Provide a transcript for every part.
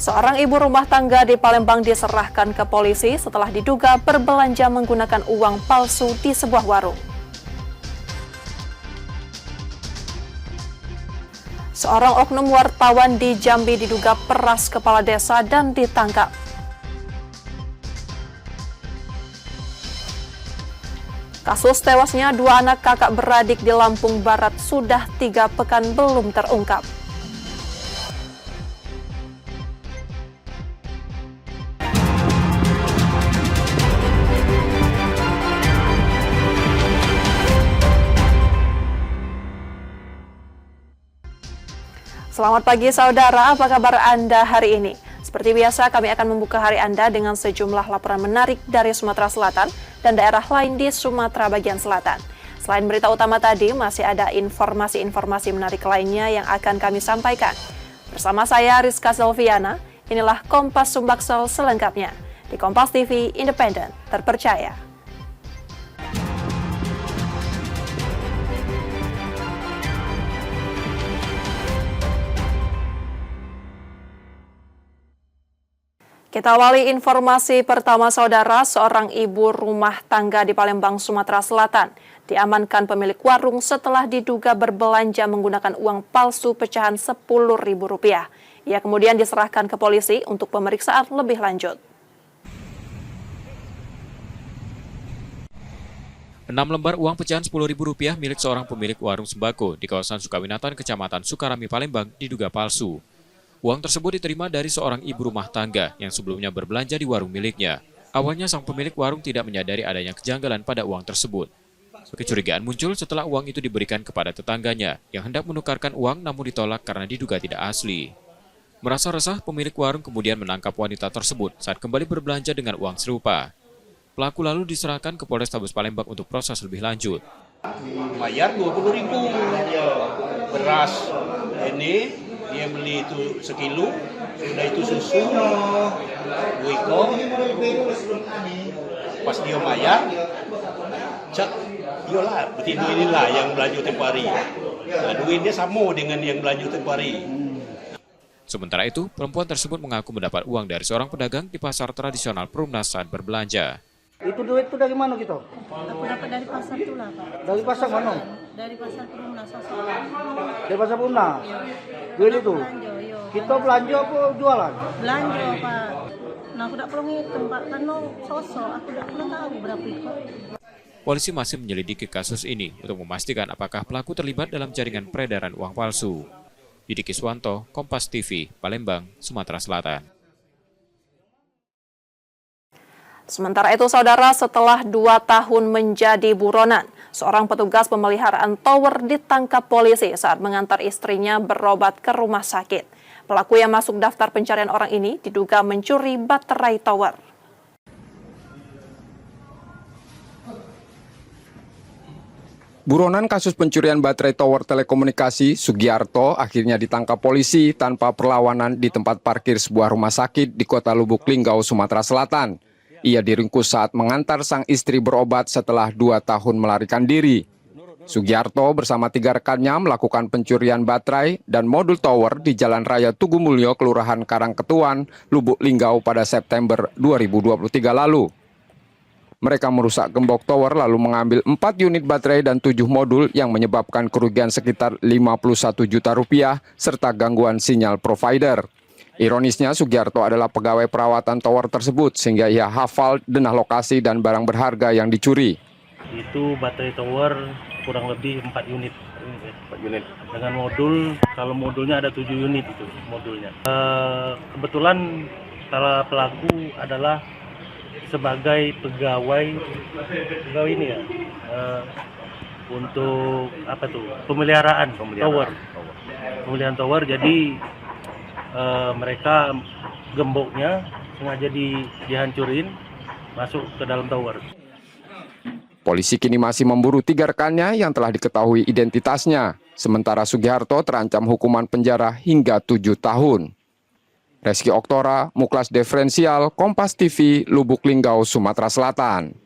Seorang ibu rumah tangga di Palembang diserahkan ke polisi setelah diduga berbelanja menggunakan uang palsu di sebuah warung. Seorang oknum wartawan di Jambi diduga peras kepala desa dan ditangkap. Kasus tewasnya dua anak kakak beradik di Lampung Barat sudah 3 pekan belum terungkap. Selamat pagi saudara, apa kabar Anda hari ini? Seperti biasa kami akan membuka hari Anda dengan sejumlah laporan menarik dari Sumatera Selatan dan daerah lain di Sumatera bagian selatan. Selain berita utama tadi, masih ada informasi-informasi menarik lainnya yang akan kami sampaikan. Bersama saya Rizka Silviana, inilah Kompas Sumbaksel selengkapnya di Kompas TV Independen, terpercaya. Kita awali informasi pertama saudara, seorang ibu rumah tangga di Palembang, Sumatera Selatan diamankan pemilik warung setelah diduga berbelanja menggunakan uang palsu pecahan Rp10.000. Ia kemudian diserahkan ke polisi untuk pemeriksaan lebih lanjut. 6 lembar uang pecahan Rp10.000 milik seorang pemilik warung sembako di kawasan Sukawinatan, Kecamatan Sukarami, Palembang diduga palsu. Uang tersebut diterima dari seorang ibu rumah tangga yang sebelumnya berbelanja di warung miliknya. Awalnya sang pemilik warung tidak menyadari adanya kejanggalan pada uang tersebut. Kecurigaan muncul setelah uang itu diberikan kepada tetangganya yang hendak menukarkan uang namun ditolak karena diduga tidak asli. Merasa resah, pemilik warung kemudian menangkap wanita tersebut saat kembali berbelanja dengan uang serupa. Pelaku lalu diserahkan ke Polrestabes Palembang untuk proses lebih lanjut. Bayar 20.000 beras ini. Dia beli itu sekilo, sudah itu susu, 2 ekor. Pas dia bayar, cak, iyalah, betina inilah yang belanja tempoh hari. Nah, duit dia sama dengan yang belanja tempoh hari. Sementara itu, perempuan tersebut mengaku mendapat uang dari seorang pedagang di pasar tradisional Perumnas saat berbelanja. Itu duit itu dari mana gitu? Aku dapat dari pasar itu lah, Pak. Dari pasar mana? Dari pasar Perumnas. Dari pasar Perumnas? Duit itu? Belanja, yo. Kita belanja apa jualan? Belanja, Pak. Nah, aku tak perlu ngitung, Pak. Karena sosok, aku tak pernah tahu berapa itu. Polisi masih menyelidiki kasus ini untuk memastikan apakah pelaku terlibat dalam jaringan peredaran uang palsu. Yudi Kiswanto, Kompas TV, Palembang, Sumatera Selatan. Sementara itu, saudara, setelah 2 tahun menjadi buronan, seorang petugas pemeliharaan tower ditangkap polisi saat mengantar istrinya berobat ke rumah sakit. Pelaku yang masuk daftar pencarian orang ini diduga mencuri baterai tower. Buronan kasus pencurian baterai tower telekomunikasi, Sugiarto, akhirnya ditangkap polisi tanpa perlawanan di tempat parkir sebuah rumah sakit di Kota Lubuk Linggau, Sumatera Selatan. Ia diringkus saat mengantar sang istri berobat setelah 2 tahun melarikan diri. Sugiarto bersama 3 rekannya melakukan pencurian baterai dan modul tower di Jalan Raya Tugu Mulyo, Kelurahan Karangketuan, Lubuk Linggau pada September 2023 lalu. Mereka merusak gembok tower lalu mengambil 4 unit baterai dan 7 modul yang menyebabkan kerugian sekitar Rp51 juta serta gangguan sinyal provider. Ironisnya, Sugiarto adalah pegawai perawatan tower tersebut sehingga ia hafal denah lokasi dan barang berharga yang dicuri. Itu baterai tower kurang lebih 4 unit. 4 unit. Dengan modul, kalau modulnya ada 7 unit itu modulnya. Kebetulan para pelaku adalah sebagai pegawai ini ya, untuk apa tuh, pemeliharaan tower. Pemeliharaan tower, jadi mereka gemboknya sengaja dihancurin masuk ke dalam tower. Polisi kini masih memburu 3 rekannya yang telah diketahui identitasnya. Sementara Sugiharto terancam hukuman penjara hingga 7 tahun. Reski Oktora, Muklas Diferensial, Kompas TV, Lubuk Linggau, Sumatera Selatan.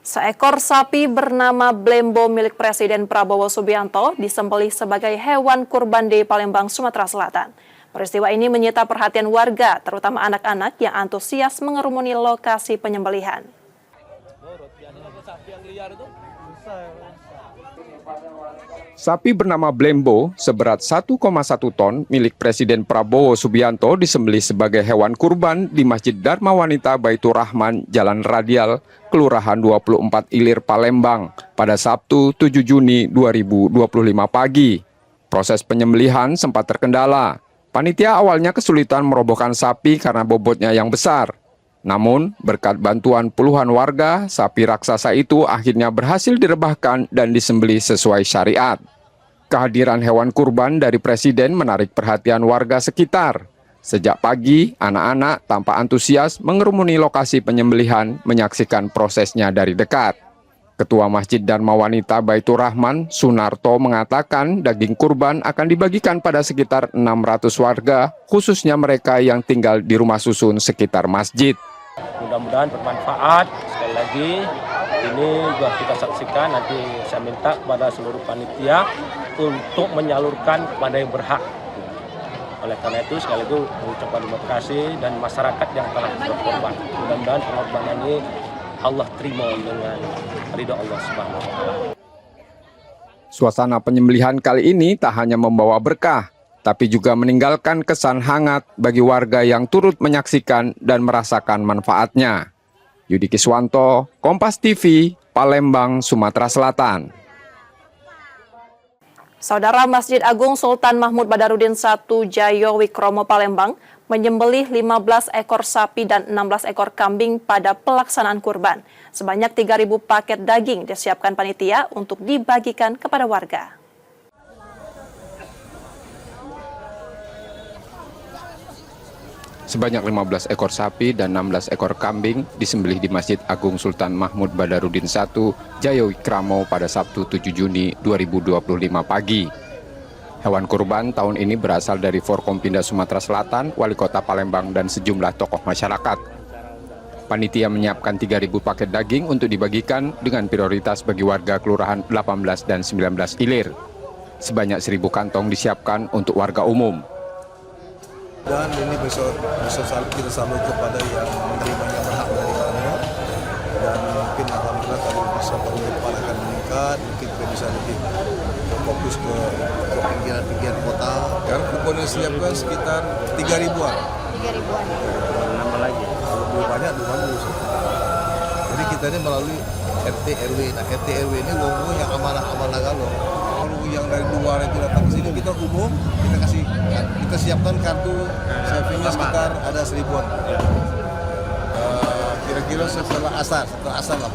Seekor sapi bernama Blembo milik Presiden Prabowo Subianto disembelih sebagai hewan kurban di Palembang, Sumatera Selatan. Peristiwa ini menyita perhatian warga, terutama anak-anak yang antusias mengerumuni lokasi penyembelihan. Sapi bernama Blembo seberat 1,1 ton milik Presiden Prabowo Subianto disembelih sebagai hewan kurban di Masjid Dharma Wanita Baitur Rahman, Jalan Radial, Kelurahan 24 Ilir, Palembang pada Sabtu 7 Juni 2025 pagi. Proses penyembelihan sempat terkendala. Panitia awalnya kesulitan merobohkan sapi karena bobotnya yang besar. Namun, berkat bantuan puluhan warga, sapi raksasa itu akhirnya berhasil direbahkan dan disembelih sesuai syariat. Kehadiran hewan kurban dari Presiden menarik perhatian warga sekitar. Sejak pagi, anak-anak tanpa antusias mengerumuni lokasi penyembelihan menyaksikan prosesnya dari dekat. Ketua Masjid Dharma Wanita Baitur Rahman, Sunarto, mengatakan daging kurban akan dibagikan pada sekitar 600 warga, khususnya mereka yang tinggal di rumah susun sekitar masjid. Mudah-mudahan bermanfaat. Sekali lagi, ini juga kita saksikan, nanti saya minta kepada seluruh panitia untuk menyalurkan kepada yang berhak. Oleh karena itu, sekali lagi mengucapkan terima kasih dan masyarakat yang telah berkorban. Mudah-mudahan pengorbanan ini Allah terima dengan ridho Allah Subhanahu wa Ta'ala. Suasana penyembelihan kali ini tak hanya membawa berkah, tapi juga meninggalkan kesan hangat bagi warga yang turut menyaksikan dan merasakan manfaatnya. Yudi Kiswanto, Kompas TV, Palembang, Sumatera Selatan. Saudara, Masjid Agung Sultan Mahmud Badarudin I Jayo Wikromo Palembang menyembelih 15 ekor sapi dan 16 ekor kambing pada pelaksanaan kurban. Sebanyak 3.000 paket daging disiapkan panitia untuk dibagikan kepada warga. Sebanyak 15 ekor sapi dan 16 ekor kambing disembelih di Masjid Agung Sultan Mahmud Badarudin I Jayo Wikromo pada Sabtu 7 Juni 2025 pagi. Hewan kurban tahun ini berasal dari Forkompinda Sumatera Selatan, Wali Kota Palembang, dan sejumlah tokoh masyarakat. Panitia menyiapkan 3.000 paket daging untuk dibagikan dengan prioritas bagi warga Kelurahan 18 dan 19 Ilir. Sebanyak 1.000 kantong disiapkan untuk warga umum. Dan ini besok kita salur kepada yang menerimanya berhak menerimanya. Dan mungkin alhamdulillah kalau bisa tahun depan akan meningkat, mungkin kita bisa lebih fokus ke pinggiran-pinggiran kota. Sekarang kupon yang siapkan sekitar 3.000-an. 3.000-an. Nambah lagi. Kalau lebih banyak, lebih bagus. Jadi kita ini melalui RT RW. Nah, RT RW ini logo yang amanah-amanah galong. Kalau yang dari luar itu datang ke sini, kita umum, kita siapkan kartu savingnya sekitar ada 1.000-an. Kira-kira setelah asar lah.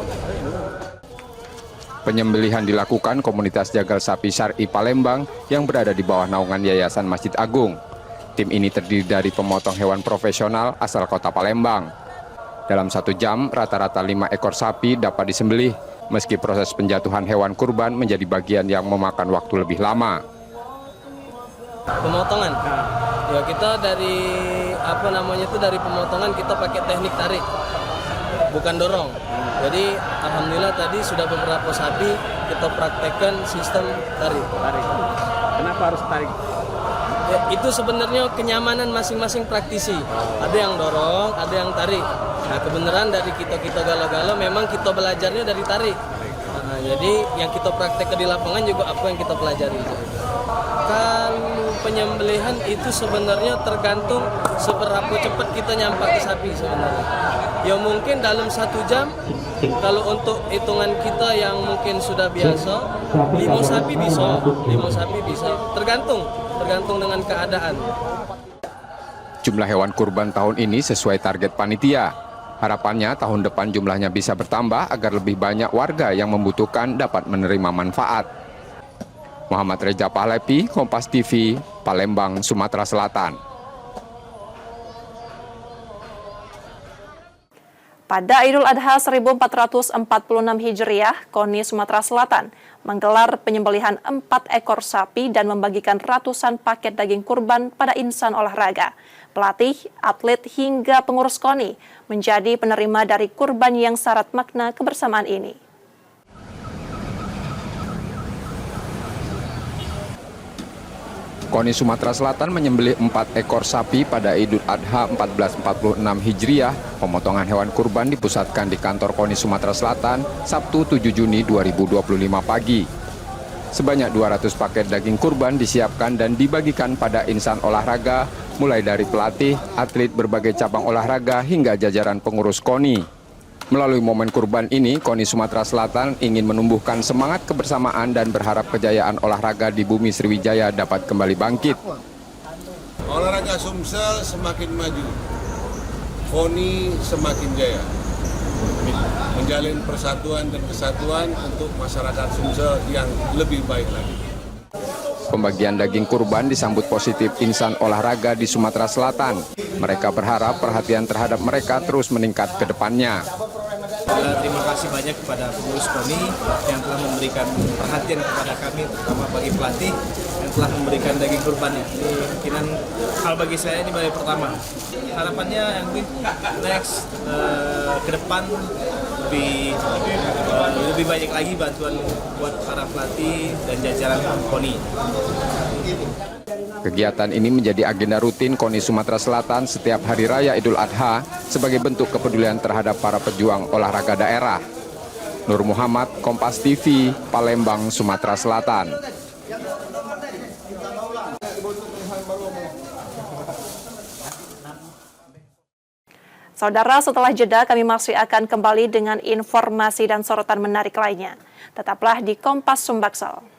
Penyembelihan dilakukan komunitas jagal sapi Syar'i Palembang yang berada di bawah naungan Yayasan Masjid Agung. Tim ini terdiri dari pemotong hewan profesional asal kota Palembang. Dalam 1 jam, rata-rata 5 ekor sapi dapat disembelih, meski proses penjatuhan hewan kurban menjadi bagian yang memakan waktu lebih lama. Pemotongan, ya kita dari dari pemotongan kita pakai teknik tarik, bukan dorong. Jadi alhamdulillah tadi sudah beberapa sapi kita praktekkan sistem tarik. Kenapa harus tarik? Ya, itu sebenarnya kenyamanan masing-masing praktisi. Ada yang dorong, ada yang tarik. Nah kebenaran dari kita galau-galau memang kita belajarnya dari tarik. Nah, jadi yang kita praktekkan di lapangan juga apa yang kita pelajari. Kalau penyembelihan itu sebenarnya tergantung seberapa cepat kita nyampak ke sapi sebenarnya. Ya mungkin dalam 1 jam, kalau untuk hitungan kita yang mungkin sudah biasa, 5 sapi bisa. Tergantung dengan keadaan. Jumlah hewan kurban tahun ini sesuai target panitia. Harapannya tahun depan jumlahnya bisa bertambah agar lebih banyak warga yang membutuhkan dapat menerima manfaat. Muhammad Reza Pahlepi, Kompas TV, Palembang, Sumatera Selatan. Pada Idul Adha 1446 Hijriah, KONI Sumatera Selatan menggelar penyembelihan 4 ekor sapi dan membagikan ratusan paket daging kurban pada insan olahraga. Pelatih, atlet hingga pengurus KONI menjadi penerima dari kurban yang syarat makna kebersamaan ini. KONI Sumatera Selatan menyembelih 4 ekor sapi pada Idul Adha 1446 Hijriah. Pemotongan hewan kurban dipusatkan di kantor KONI Sumatera Selatan Sabtu 7 Juni 2025 pagi. Sebanyak 200 paket daging kurban disiapkan dan dibagikan pada insan olahraga, mulai dari pelatih, atlet berbagai cabang olahraga hingga jajaran pengurus KONI. Melalui momen kurban ini, KONI Sumatera Selatan ingin menumbuhkan semangat kebersamaan dan berharap kejayaan olahraga di bumi Sriwijaya dapat kembali bangkit. Olahraga Sumsel semakin maju, KONI semakin jaya. Menjalin persatuan dan kesatuan untuk masyarakat Sumsel yang lebih baik lagi. Pembagian daging kurban disambut positif insan olahraga di Sumatera Selatan. Mereka berharap perhatian terhadap mereka terus meningkat ke depannya. Terima kasih banyak kepada pengurus KONI yang telah memberikan perhatian kepada kami, terutama bagi pelatih yang telah memberikan daging kurbannya. Ini mungkinan hal bagi saya ini baru pertama. Harapannya yang next ke depan lebih banyak lagi bantuan buat para pelatih dan jajaran KONI. Kegiatan ini menjadi agenda rutin KONI Sumatera Selatan setiap hari raya Idul Adha sebagai bentuk kepedulian terhadap para pejuang olahraga daerah. Nur Muhammad, Kompas TV, Palembang, Sumatera Selatan. Saudara, setelah jeda kami masih akan kembali dengan informasi dan sorotan menarik lainnya. Tetaplah di Kompas Sumbaksel.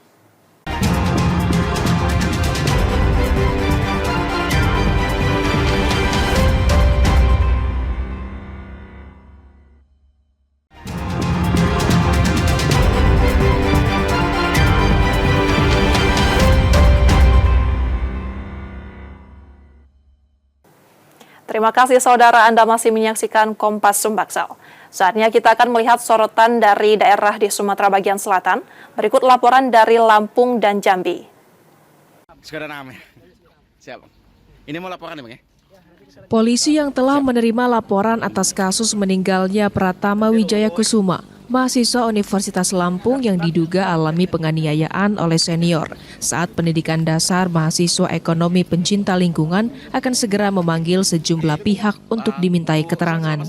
Terima kasih saudara, Anda masih menyaksikan Kompas Sumbaksel. Saatnya kita akan melihat sorotan dari daerah di Sumatera bagian selatan. Berikut laporan dari Lampung dan Jambi. Siap. Ini mau laporan ya, Polisi yang telah menerima laporan atas kasus meninggalnya Pratama Wijaya Kusuma, mahasiswa Universitas Lampung yang diduga alami penganiayaan oleh senior saat pendidikan dasar mahasiswa ekonomi pencinta lingkungan, akan segera memanggil sejumlah pihak untuk dimintai keterangan.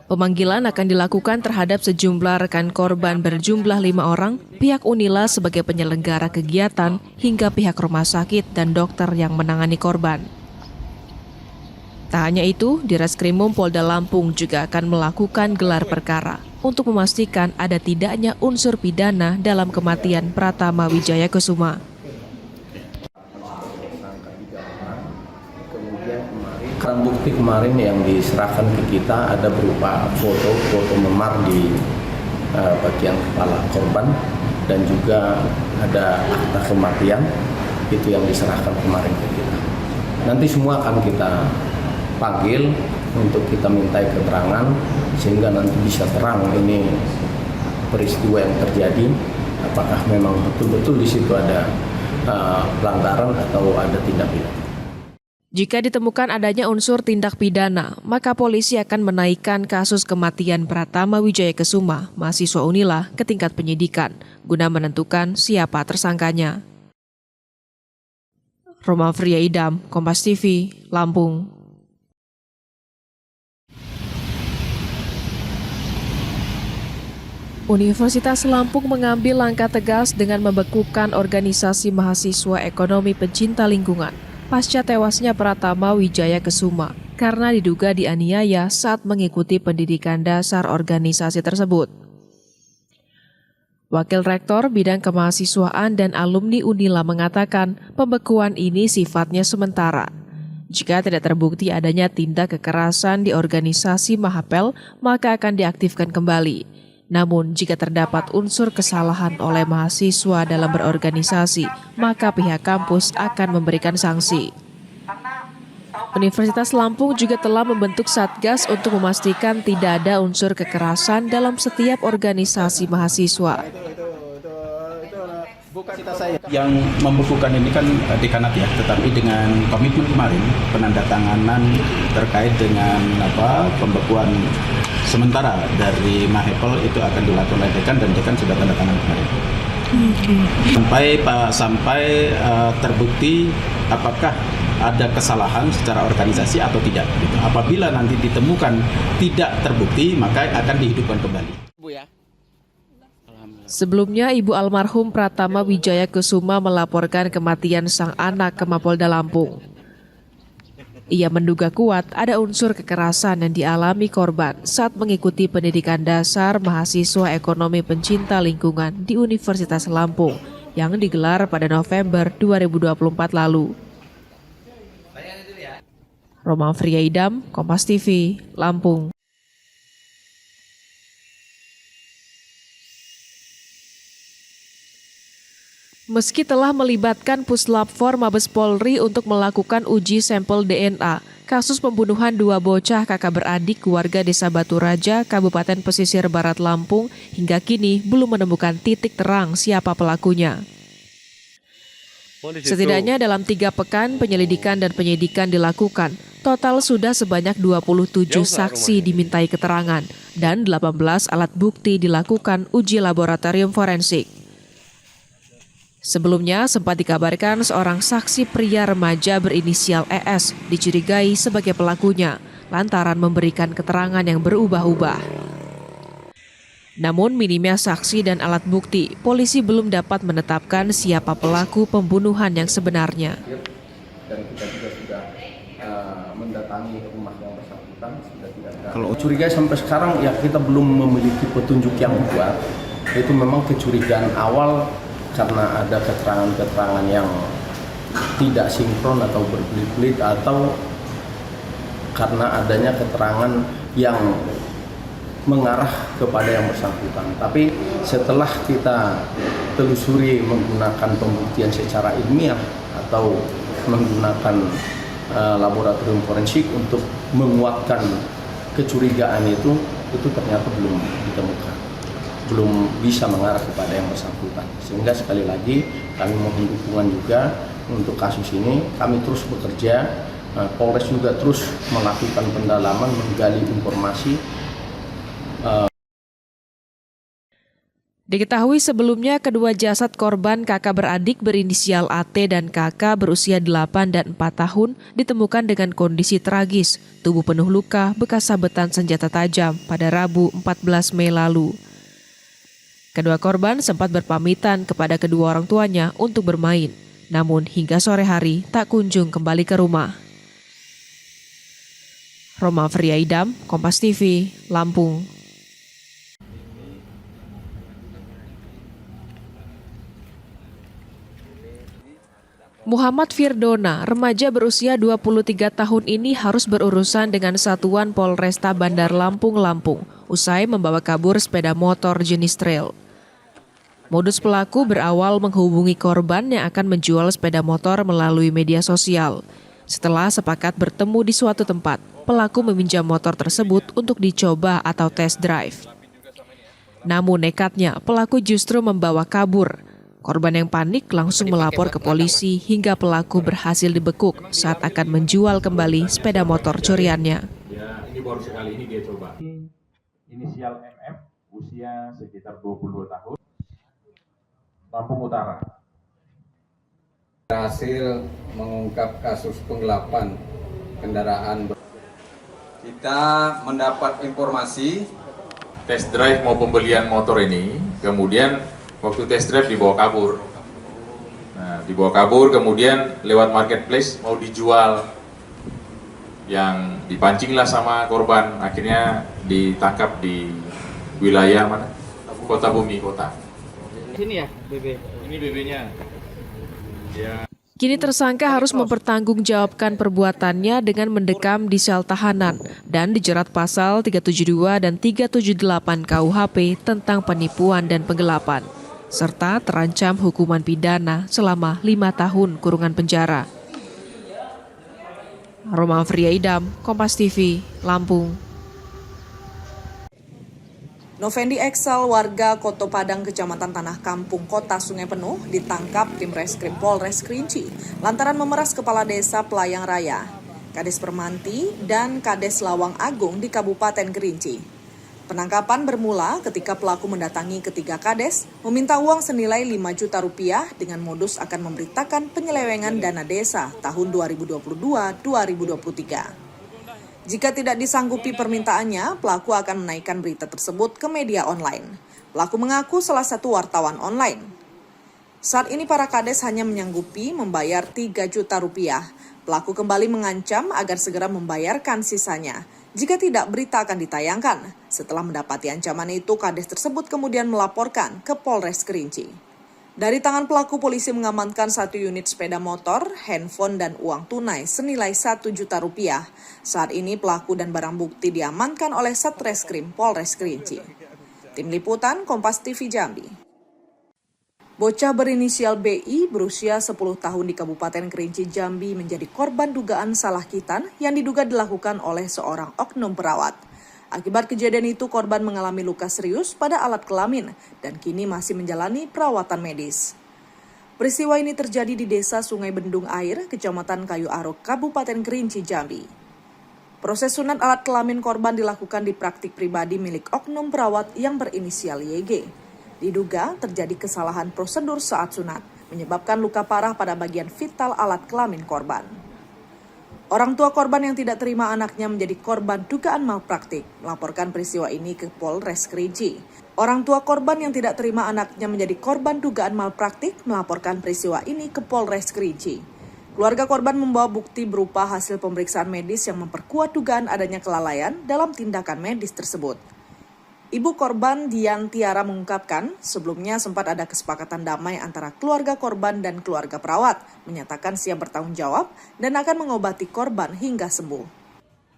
Pemanggilan akan dilakukan terhadap sejumlah rekan korban berjumlah 5 orang, pihak Unila sebagai penyelenggara kegiatan, hingga pihak rumah sakit dan dokter yang menangani korban. Tak hanya itu, Direskrimum Polda Lampung juga akan melakukan gelar perkara untuk memastikan ada tidaknya unsur pidana dalam kematian Pratama Wijaya Kusuma. Barang bukti kemarin yang diserahkan ke kita ada berupa foto memar di bagian kepala korban dan juga ada akta kematian itu yang diserahkan kemarin ke kita. Nanti semua akan kita panggil untuk kita mintai keterangan sehingga nanti bisa terang ini peristiwa yang terjadi, apakah memang betul-betul di situ ada pelanggaran atau ada tindak pidana. Jika ditemukan adanya unsur tindak pidana, maka polisi akan menaikkan kasus kematian Pratama Wijaya Kusuma, mahasiswa Unila, ke tingkat penyidikan guna menentukan siapa tersangkanya. Roma Fria Idam, Kompas TV, Lampung. Universitas Lampung mengambil langkah tegas dengan membekukan organisasi mahasiswa ekonomi pencinta lingkungan pasca tewasnya Pratama Wijaya Kusuma karena diduga dianiaya saat mengikuti pendidikan dasar organisasi tersebut. Wakil Rektor Bidang Kemahasiswaan dan Alumni Unila mengatakan pembekuan ini sifatnya sementara. Jika tidak terbukti adanya tindak kekerasan di organisasi Mahapel, maka akan diaktifkan kembali. Namun, jika terdapat unsur kesalahan oleh mahasiswa dalam berorganisasi, maka pihak kampus akan memberikan sanksi. Universitas Lampung juga telah membentuk Satgas untuk memastikan tidak ada unsur kekerasan dalam setiap organisasi mahasiswa. Yang membekukan ini kan dekanat ya, tetapi dengan komitmen kemarin penandatanganan terkait dengan pembekuan sementara dari Mahapel itu akan dilakukan oleh dekan dan dekan sudah tanda tangan kemarin. sampai terbukti apakah ada kesalahan secara organisasi atau tidak. Apabila nanti ditemukan tidak terbukti, maka akan dihidupkan kembali. Sebelumnya, Ibu almarhum Pratama Wijaya Kusuma melaporkan kematian sang anak ke Mapolda Lampung. Ia menduga kuat ada unsur kekerasan yang dialami korban saat mengikuti pendidikan dasar mahasiswa ekonomi pencinta lingkungan di Universitas Lampung yang digelar pada November 2024 lalu. Roma Friaidam, Kompas TV, Lampung. Meski telah melibatkan Puslap 4 Mabes Polri untuk melakukan uji sampel DNA, kasus pembunuhan 2 bocah kakak beradik warga Desa Batu Raja, Kabupaten Pesisir Barat Lampung, hingga kini belum menemukan titik terang siapa pelakunya. Setidaknya dalam 3 pekan penyelidikan dan penyidikan dilakukan, total sudah sebanyak 27 saksi dimintai keterangan dan 18 alat bukti dilakukan uji laboratorium forensik. Sebelumnya sempat dikabarkan seorang saksi pria remaja berinisial ES dicurigai sebagai pelakunya lantaran memberikan keterangan yang berubah-ubah. Namun minimnya saksi dan alat bukti, polisi belum dapat menetapkan siapa pelaku pembunuhan yang sebenarnya. Dan kita juga sudah mendatangi rumah yang bersangkutan. Kalau curiga sampai sekarang ya kita belum memiliki petunjuk yang kuat. Itu memang kecurigaan awal karena ada keterangan-keterangan yang tidak sinkron atau berbelit-belit atau karena adanya keterangan yang mengarah kepada yang bersangkutan. Tapi setelah kita telusuri menggunakan pembuktian secara ilmiah atau menggunakan laboratorium forensik untuk menguatkan kecurigaan itu ternyata belum ditemukan. Belum bisa mengarah kepada yang bersangkutan. Sehingga sekali lagi kami mohon dukungan juga untuk kasus ini. Kami terus bekerja, Polres juga terus melakukan pendalaman, menggali informasi. Diketahui sebelumnya kedua jasad korban kakak beradik berinisial AT dan KK berusia 8 dan 4 tahun ditemukan dengan kondisi tragis, tubuh penuh luka bekas sabetan senjata tajam pada Rabu 14 Mei lalu. Kedua korban sempat berpamitan kepada kedua orang tuanya untuk bermain, namun hingga sore hari tak kunjung kembali ke rumah. Roma Friaidam, Kompas TV, Lampung. Muhammad Firdona, remaja berusia 23 tahun ini harus berurusan dengan Satuan Polresta Bandar Lampung, usai membawa kabur sepeda motor jenis trail. Modus pelaku berawal menghubungi korban yang akan menjual sepeda motor melalui media sosial. Setelah sepakat bertemu di suatu tempat, pelaku meminjam motor tersebut untuk dicoba atau test drive. Namun nekatnya, pelaku justru membawa kabur. Korban yang panik langsung melapor ke polisi hingga pelaku berhasil dibekuk saat akan menjual kembali sepeda motor curiannya. Ya, ini baru sekali ini dia coba. Inisial MF, usia sekitar 22 tahun, Lampung Utara. Berhasil mengungkap kasus penggelapan kendaraan. Kita mendapat informasi Test drive mau pembelian motor ini, kemudian waktu test drive dibawa kabur. Nah, dibawa kabur, kemudian lewat marketplace mau dijual. Yang dipancinglah sama korban, akhirnya ditangkap di wilayah mana? Kota Bumi Kota. Sini ya, BB. Ini BB-nya. Ya. Kini tersangka harus mempertanggungjawabkan perbuatannya dengan mendekam di sel tahanan dan dijerat pasal 372 dan 378 KUHP tentang penipuan dan penggelapan, serta terancam hukuman pidana selama 5 tahun kurungan penjara. Roma Friaidam, Kompas TV, Lampung. Novendi Eksal, warga Koto Padang, Kecamatan Tanah Kampung, Kota Sungai Penuh, ditangkap tim Reskrim Polres Kerinci lantaran memeras Kepala Desa Pelayang Raya, Kades Permanti, dan Kades Lawang Agung di Kabupaten Kerinci. Penangkapan bermula ketika pelaku mendatangi ketiga kades, meminta uang senilai 5 juta rupiah dengan modus akan memberitakan penyelewengan dana desa tahun 2022-2023. Jika tidak disanggupi permintaannya, pelaku akan menaikkan berita tersebut ke media online. Pelaku mengaku salah satu wartawan online. Saat ini para kades hanya menyanggupi membayar 3 juta rupiah. Pelaku kembali mengancam agar segera membayarkan sisanya. Jika tidak, berita akan ditayangkan. Setelah mendapati ancaman itu, kades tersebut kemudian melaporkan ke Polres Kerinci. Dari tangan pelaku, polisi mengamankan 1 unit sepeda motor, handphone, dan uang tunai senilai 1 juta rupiah. Saat ini pelaku dan barang bukti diamankan oleh Satreskrim Polres Kerinci. Tim Liputan Kompas TV Jambi. Bocah berinisial BI berusia 10 tahun di Kabupaten Kerinci Jambi menjadi korban dugaan salah hitan yang diduga dilakukan oleh seorang oknum perawat. Akibat kejadian itu, korban mengalami luka serius pada alat kelamin dan kini masih menjalani perawatan medis. Peristiwa ini terjadi di Desa Sungai Bendung Air, Kecamatan Kayu Arok, Kabupaten Kerinci Jambi. Proses sunat alat kelamin korban dilakukan di praktik pribadi milik oknum perawat yang berinisial YG. Diduga terjadi kesalahan prosedur saat sunat, menyebabkan luka parah pada bagian vital alat kelamin korban. Orang tua korban yang tidak terima anaknya menjadi korban dugaan malpraktik melaporkan peristiwa ini ke Polres Kerinci. Orang tua korban yang tidak terima anaknya menjadi korban dugaan malpraktik melaporkan peristiwa ini ke Polres Kerinci. Keluarga korban membawa bukti berupa hasil pemeriksaan medis yang memperkuat dugaan adanya kelalaian dalam tindakan medis tersebut. Ibu korban Dian Tiara mengungkapkan, sebelumnya sempat ada kesepakatan damai antara keluarga korban dan keluarga perawat, menyatakan siap bertanggung jawab dan akan mengobati korban hingga sembuh.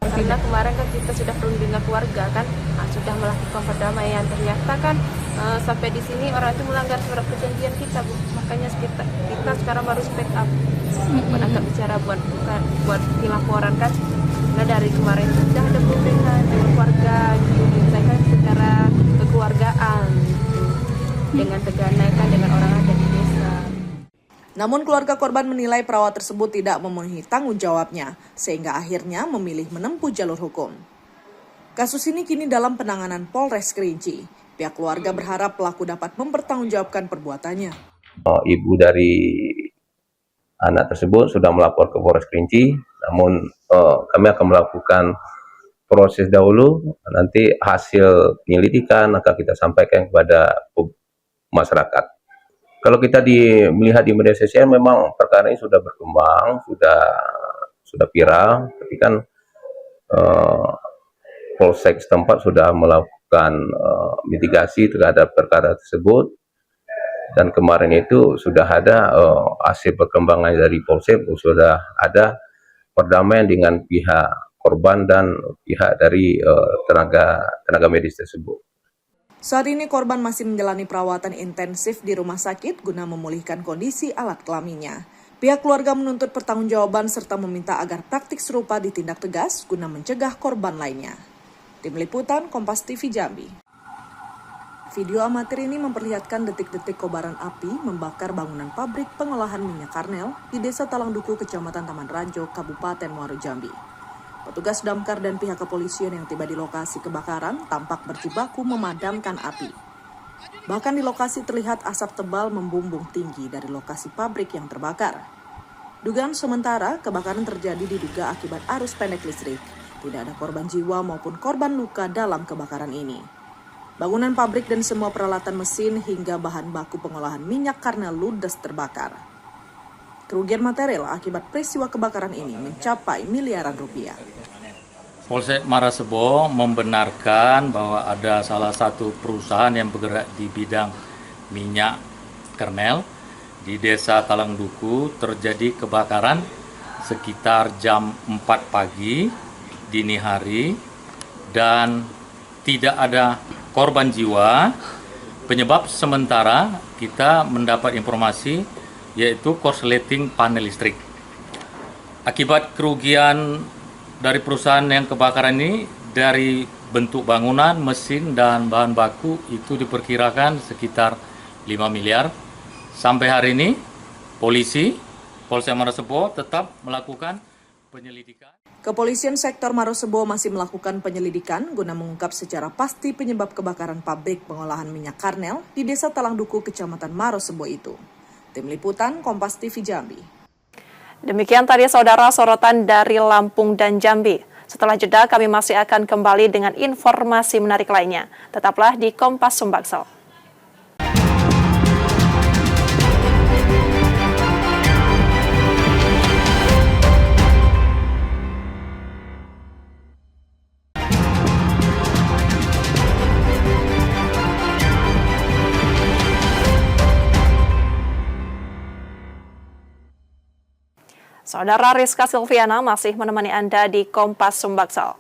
Karena kemarin kan kita sudah berunding dengan keluarga kan, sudah melakukan perdamaian, ternyata kan sampai di sini orang itu melanggar surat perjanjian kita, Bu. Makanya kita sekarang baru speak up, angkat bicara buat dilaporan kan. Nah dari kemarin sudah ada pemeriksaan dengan keluarga, menyelesaikan secara kekeluargaan dengan tegana kan dengan orang ada di desa. Namun keluarga korban menilai perawat tersebut tidak memenuhi tanggung jawabnya, sehingga akhirnya memilih menempuh jalur hukum. Kasus ini kini dalam penanganan Polres Kerinci. Pihak keluarga berharap pelaku dapat mempertanggungjawabkan perbuatannya. Ibu dari anak tersebut sudah melapor ke Polres Kerinci, namun kami akan melakukan proses dahulu, nanti hasil penyelidikan akan kita sampaikan kepada masyarakat. Kalau kita melihat di media sosial, memang perkara ini sudah berkembang, sudah viral, tapi kan Polsek setempat sudah melakukan mitigasi terhadap perkara tersebut. Dan kemarin itu sudah ada hasil perkembangan dari Polsek, sudah ada perdamaian dengan pihak korban dan pihak dari tenaga medis tersebut. Saat ini korban masih menjalani perawatan intensif di rumah sakit guna memulihkan kondisi alat kelaminnya. Pihak keluarga menuntut pertanggungjawaban serta meminta agar praktik serupa ditindak tegas guna mencegah korban lainnya. Tim Liputan Kompas TV Jambi. Video amatir ini memperlihatkan detik-detik kobaran api membakar bangunan pabrik pengolahan minyak Karnel di Desa Talangduku, Kecamatan Taman Rajo, Kabupaten Muaro Jambi. Petugas damkar dan pihak kepolisian yang tiba di lokasi kebakaran tampak berjibaku memadamkan api. Bahkan di lokasi terlihat asap tebal membumbung tinggi dari lokasi pabrik yang terbakar. Dugaan sementara, kebakaran terjadi diduga akibat arus pendek listrik. Tidak ada korban jiwa maupun korban luka dalam kebakaran ini. Bangunan pabrik dan semua peralatan mesin hingga bahan baku pengolahan minyak Karnel ludes terbakar. Kerugian material akibat peristiwa kebakaran ini mencapai miliaran rupiah. Polsek Marasebo membenarkan bahwa ada salah satu perusahaan yang bergerak di bidang minyak Karnel di Desa Talangduku terjadi kebakaran sekitar jam 4 pagi dini hari dan tidak ada korban jiwa. Penyebab sementara kita mendapat informasi yaitu korsleting panel listrik. Akibat kerugian dari perusahaan yang kebakaran ini dari bentuk bangunan, mesin, dan bahan baku itu diperkirakan sekitar 5 miliar. Sampai hari ini, polisi Polsek Marasebo tetap melakukan penyelidikan. Kepolisian sektor Marosebo masih melakukan penyelidikan guna mengungkap secara pasti penyebab kebakaran pabrik pengolahan minyak Karnel di Desa Talangduku, Kecamatan Marosebo itu. Tim Liputan Kompas TV Jambi. Demikian tadi saudara sorotan dari Lampung dan Jambi. Setelah jeda kami masih akan kembali dengan informasi menarik lainnya. Tetaplah di Kompas Sumbaksel. Saudara Rizka Silviana masih menemani Anda di Kompas Sumbaksel.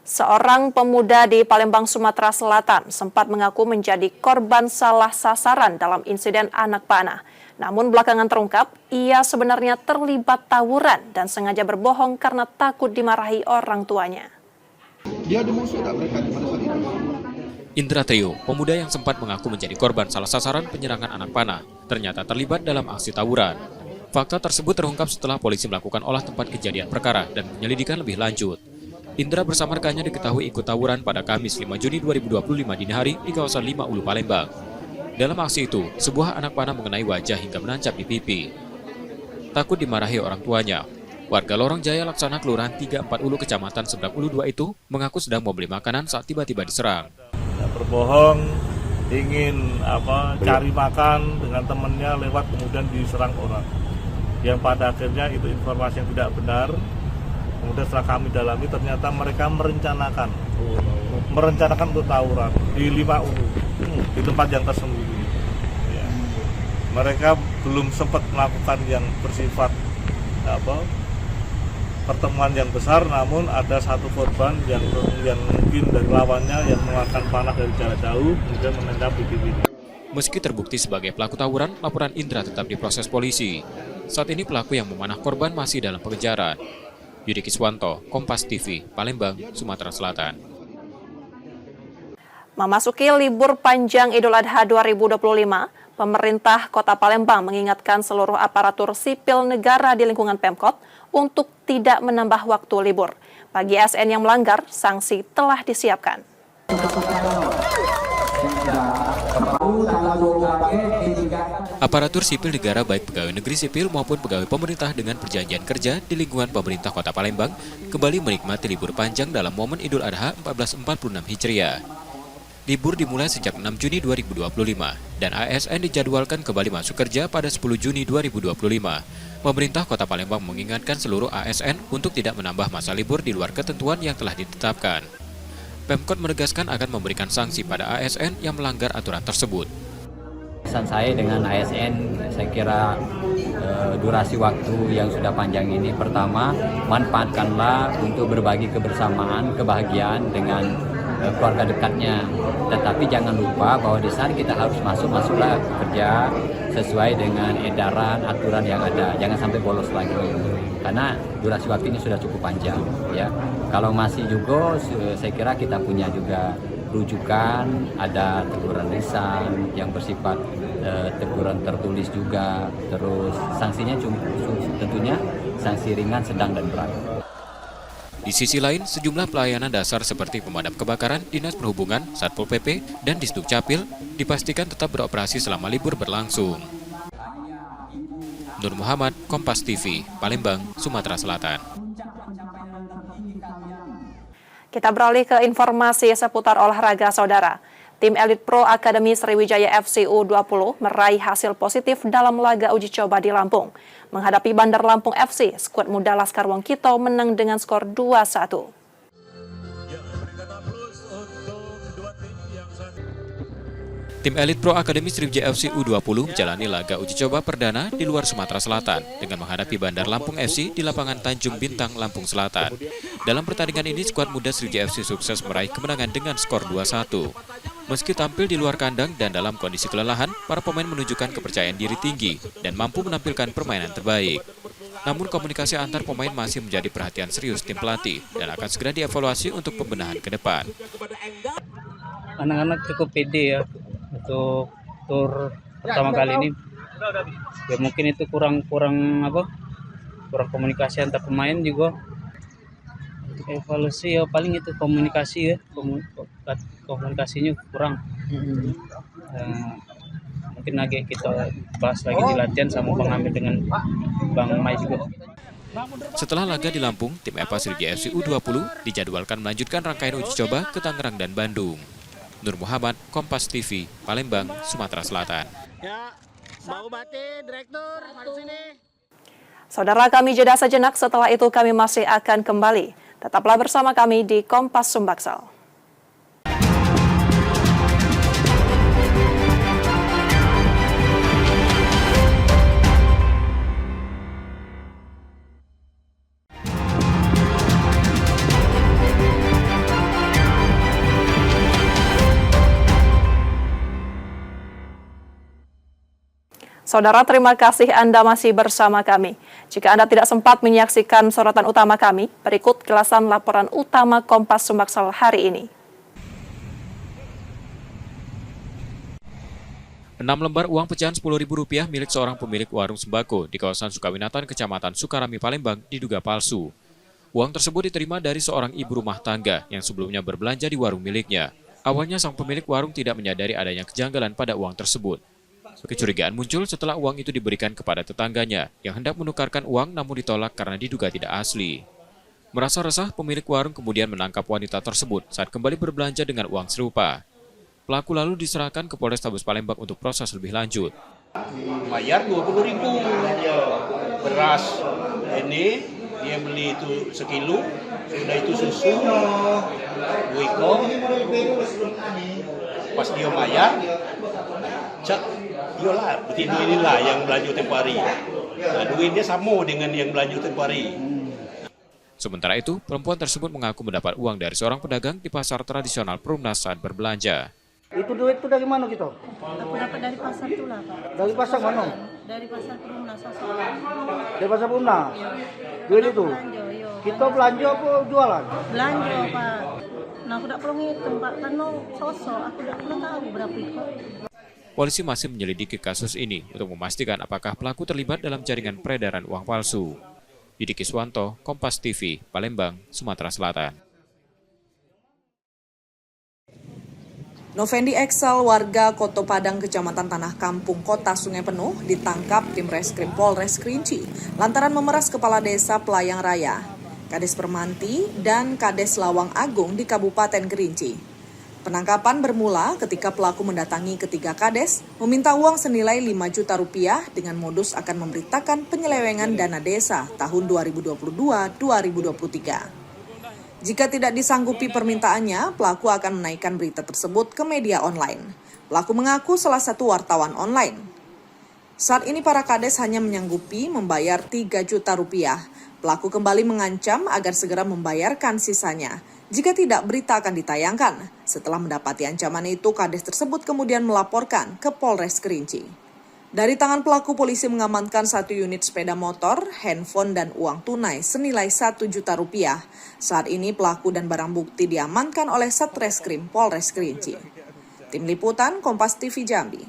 Seorang pemuda di Palembang, Sumatera Selatan sempat mengaku menjadi korban salah sasaran dalam insiden anak panah. Namun belakangan terungkap, ia sebenarnya terlibat tawuran dan sengaja berbohong karena takut dimarahi orang tuanya. Dia ada musuh tak mereka pada saat itu? Indra Teo, pemuda yang sempat mengaku menjadi korban salah sasaran penyerangan anak panah, ternyata terlibat dalam aksi tawuran. Fakta tersebut terungkap setelah polisi melakukan olah tempat kejadian perkara dan penyelidikan lebih lanjut. Indra bersama rekannya diketahui ikut tawuran pada Kamis 5 Juni 2025 dini hari di kawasan 5 Ulu Palembang. Dalam aksi itu, sebuah anak panah mengenai wajah hingga menancap di pipi. Takut dimarahi orang tuanya, warga Lorong Jaya Laksana Kelurahan 34 Ulu Kecamatan Seberang Ulu 2 itu mengaku sedang membeli makanan saat tiba-tiba diserang. Berbohong, ingin cari makan dengan temannya lewat kemudian diserang orang. Yang pada akhirnya itu informasi yang tidak benar. Kemudian setelah kami dalami ternyata mereka merencanakan untuk tawuran di 5 Ulu di tempat yang tersembunyi. Ya. Mereka belum sempat melakukan yang bersifat pertemuan yang besar, namun ada satu korban yang mungkin dari lawannya yang mengeluarkan panah dari jarak jauh kemudian menendang di pipinya. Meski terbukti sebagai pelaku tawuran, laporan Indra tetap diproses polisi. Saat ini pelaku yang memanah korban masih dalam pengejaran. Yudi Kiswanto, Kompas TV, Palembang, Sumatera Selatan. Memasuki libur panjang Idul Adha 2025, pemerintah Kota Palembang mengingatkan seluruh aparatur sipil negara di lingkungan Pemkot untuk tidak menambah waktu libur. Bagi ASN yang melanggar, sanksi telah disiapkan. Aparatur sipil negara baik pegawai negeri sipil maupun pegawai pemerintah dengan perjanjian kerja di lingkungan pemerintah Kota Palembang kembali menikmati libur panjang dalam momen Idul Adha 1446 Hijriah. Libur dimulai sejak 6 Juni 2025 dan ASN dijadwalkan kembali masuk kerja pada 10 Juni 2025. Pemerintah Kota Palembang mengingatkan seluruh ASN untuk tidak menambah masa libur di luar ketentuan yang telah ditetapkan. Pemkot menegaskan akan memberikan sanksi pada ASN yang melanggar aturan tersebut. Pesan saya dengan ASN, saya kira durasi waktu yang sudah panjang ini, pertama, manfaatkanlah untuk berbagi kebersamaan, kebahagiaan dengan keluarga dekatnya. Tetapi jangan lupa bahwa di saat kita harus masuklah kerja sesuai dengan edaran, aturan yang ada. Jangan sampai bolos lagi. Karena durasi waktu ini sudah cukup panjang. Ya. Kalau masih juga, saya kira kita punya juga rujukan, ada teguran lisan yang bersifat teguran tertulis juga, terus sanksinya tentunya sanksi ringan, sedang, dan berat. Di sisi lain, sejumlah pelayanan dasar seperti pemadam kebakaran, Dinas Perhubungan, Satpol PP, dan Disduk Capil dipastikan tetap beroperasi selama libur berlangsung. Nur Muhammad, Kompas TV, Palembang, Sumatera Selatan. Kita beralih ke informasi seputar olahraga, saudara. Tim Elite Pro Akademi Sriwijaya FC U20 meraih hasil positif dalam laga uji coba di Lampung. Menghadapi Bandar Lampung FC, skuad muda Laskar Wongkito menang dengan skor 2-1. Tim Elite Pro Akademi Sriwijaya FC U20 menjalani laga uji coba perdana di luar Sumatera Selatan dengan menghadapi Bandar Lampung FC di lapangan Tanjung Bintang, Lampung Selatan. Dalam pertandingan ini, skuad muda Sriwijaya FC sukses meraih kemenangan dengan skor 2-1. Meski tampil di luar kandang dan dalam kondisi kelelahan, para pemain menunjukkan kepercayaan diri tinggi dan mampu menampilkan permainan terbaik. Namun komunikasi antar pemain masih menjadi perhatian serius tim pelatih dan akan segera dievaluasi untuk pembenahan ke depan. Anak-anak cukup pede ya untuk tur pertama kali ini. Ya mungkin itu kurang komunikasi antar pemain juga. Evaluasi ya paling itu komunikasi ya, komunikasinya kurang. Mungkin lagi kita bahas lagi di latihan sama Bang Amir dengan Bang Mai juga. Setelah laga di Lampung, tim EPA Sriwijaya FC U20 dijadwalkan melanjutkan rangkaian uji coba ke Tangerang dan Bandung. Nur Muhammad, Kompas TV, Palembang, Sumatera Selatan. Ya, Mbak Bupati, Direktur, mari sini. Saudara, kami jeda sejenak, setelah itu kami masih akan kembali. Tetaplah bersama kami di Kompas Sumbaksel. Saudara, terima kasih Anda masih bersama kami. Jika Anda tidak sempat menyaksikan sorotan utama kami, berikut kilasan laporan utama Kompas Sumbaksel hari ini. 6 lembar uang pecahan Rp10.000 milik seorang pemilik warung sembako di kawasan Sukawinatan, Kecamatan Sukarami, Palembang diduga palsu. Uang tersebut diterima dari seorang ibu rumah tangga yang sebelumnya berbelanja di warung miliknya. Awalnya sang pemilik warung tidak menyadari adanya kejanggalan pada uang tersebut. Kecurigaan muncul setelah uang itu diberikan kepada tetangganya yang hendak menukarkan uang namun ditolak karena diduga tidak asli. Merasa resah, pemilik warung kemudian menangkap wanita tersebut saat kembali berbelanja dengan uang serupa. Pelaku lalu diserahkan ke Polrestabes Palembang untuk proses lebih lanjut. Bayar 20.000 beras ini dia beli itu sekilo, sudah itu susu 2 ekor. Pas dia bayar, cak, iyalah, berarti duit inilah yang belanja tempoh hari. Nah, duit dia sama dengan yang belanja tempoh hari. Sementara itu, perempuan tersebut mengaku mendapat uang dari seorang pedagang di pasar tradisional Perumnas saat berbelanja. Itu duit itu dari mana gitu? Aku dapat dari pasar itu lah, Pak. Dari pasar mana? Dari pasar Perumnas. Dari pasar Perumnas? Duit itu? Belanja, yo. Kita belanja apa jualan? Belanja, Pak. Nah, aku tak perlu ngitung, Pak. Karena sosok, aku tak perlu tahu berapa itu. Polisi masih menyelidiki kasus ini untuk memastikan apakah pelaku terlibat dalam jaringan peredaran uang palsu. Yudi Kiswanto, Kompas TV, Palembang, Sumatera Selatan. Novendi Excel, warga Koto Padang, Kecamatan Tanah Kampung, Kota Sungai Penuh, ditangkap tim Reskrim Polres Kerinci lantaran memeras Kepala Desa Pelayang Raya, Kades Permanti, dan Kades Lawang Agung di Kabupaten Kerinci. Penangkapan bermula ketika pelaku mendatangi ketiga kades, meminta uang senilai Rp5 juta dengan modus akan memberitakan penyelewengan dana desa tahun 2022-2023. Jika tidak disanggupi permintaannya, pelaku akan menaikkan berita tersebut ke media online. Pelaku mengaku salah satu wartawan online. Saat ini para kades hanya menyanggupi membayar Rp3 juta. Pelaku kembali mengancam agar segera membayarkan sisanya. Jika tidak, berita akan ditayangkan. Setelah mendapati ancaman itu, kades tersebut kemudian melaporkan ke Polres Kerinci. Dari tangan pelaku, polisi mengamankan 1 unit sepeda motor, handphone, dan uang tunai senilai Rp1 juta. Saat ini pelaku dan barang bukti diamankan oleh Satreskrim Polres Kerinci. Tim Liputan Kompas TV Jambi.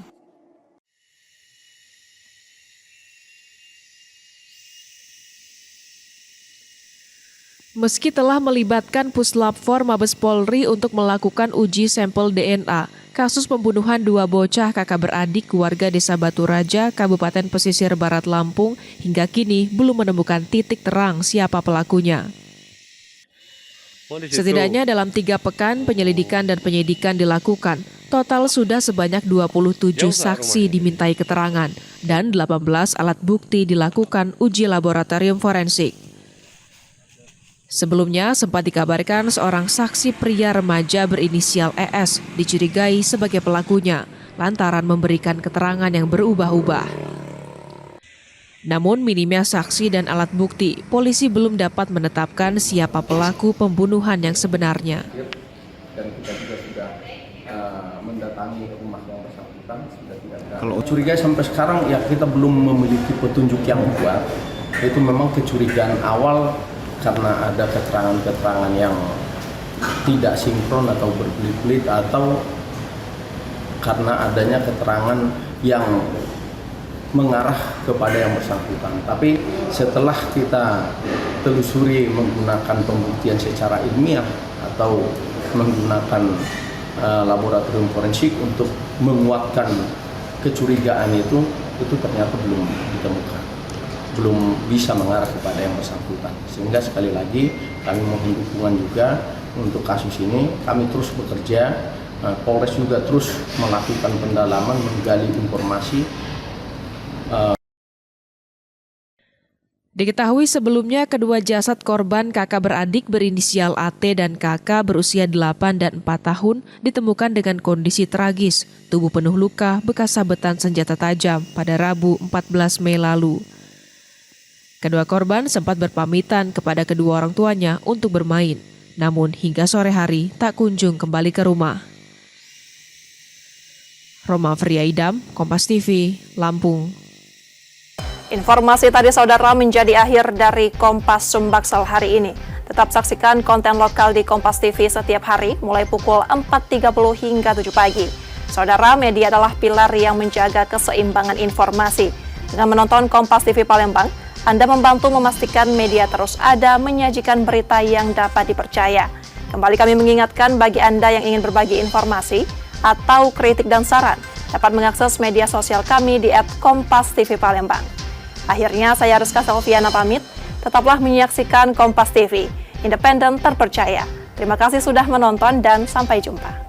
Meski telah melibatkan Puslap 4 Mabes Polri untuk melakukan uji sampel DNA, kasus pembunuhan 2 bocah kakak beradik warga Desa Batu Raja, Kabupaten Pesisir Barat Lampung, hingga kini belum menemukan titik terang siapa pelakunya. Setidaknya dalam 3 pekan penyelidikan dan penyidikan dilakukan, total sudah sebanyak 27 saksi dimintai keterangan dan 18 alat bukti dilakukan uji laboratorium forensik. Sebelumnya sempat dikabarkan seorang saksi pria remaja berinisial ES dicurigai sebagai pelakunya lantaran memberikan keterangan yang berubah-ubah. Namun minimnya saksi dan alat bukti, polisi belum dapat menetapkan siapa pelaku pembunuhan yang sebenarnya. Dan kita juga sudah mendatangi rumah yang bersangkutan. Kalau curiga sampai sekarang ya kita belum memiliki petunjuk yang kuat. Itu memang kecurigaan awal karena ada keterangan-keterangan yang tidak sinkron atau berbelit-belit atau karena adanya keterangan yang mengarah kepada yang bersangkutan. Tapi setelah kita telusuri menggunakan pembuktian secara ilmiah atau menggunakan laboratorium forensik untuk menguatkan kecurigaan itu ternyata belum ditemukan, belum bisa mengarah kepada yang bersangkutan. Sehingga sekali lagi kami mohon dukungan juga untuk kasus ini. Kami terus bekerja, Polres juga terus melakukan pendalaman, menggali informasi. Diketahui sebelumnya kedua jasad korban kakak beradik berinisial AT dan KK berusia 8 dan 4 tahun ditemukan dengan kondisi tragis, tubuh penuh luka bekas sabetan senjata tajam pada Rabu 14 Mei lalu. Kedua korban sempat berpamitan kepada kedua orang tuanya untuk bermain, namun hingga sore hari tak kunjung kembali ke rumah. Roma Friaidam, Kompas TV, Lampung. Informasi tadi saudara menjadi akhir dari Kompas Sumbaksel hari ini. Tetap saksikan konten lokal di Kompas TV setiap hari mulai pukul 4.30 hingga 7 pagi. Saudara, media adalah pilar yang menjaga keseimbangan informasi. Dengan menonton Kompas TV Palembang, Anda membantu memastikan media terus ada menyajikan berita yang dapat dipercaya. Kembali kami mengingatkan bagi Anda yang ingin berbagi informasi atau kritik dan saran, dapat mengakses media sosial kami di @KompasTV Palembang. Akhirnya saya Rizka Selviana pamit, tetaplah menyaksikan Kompas TV, independen terpercaya. Terima kasih sudah menonton dan sampai jumpa.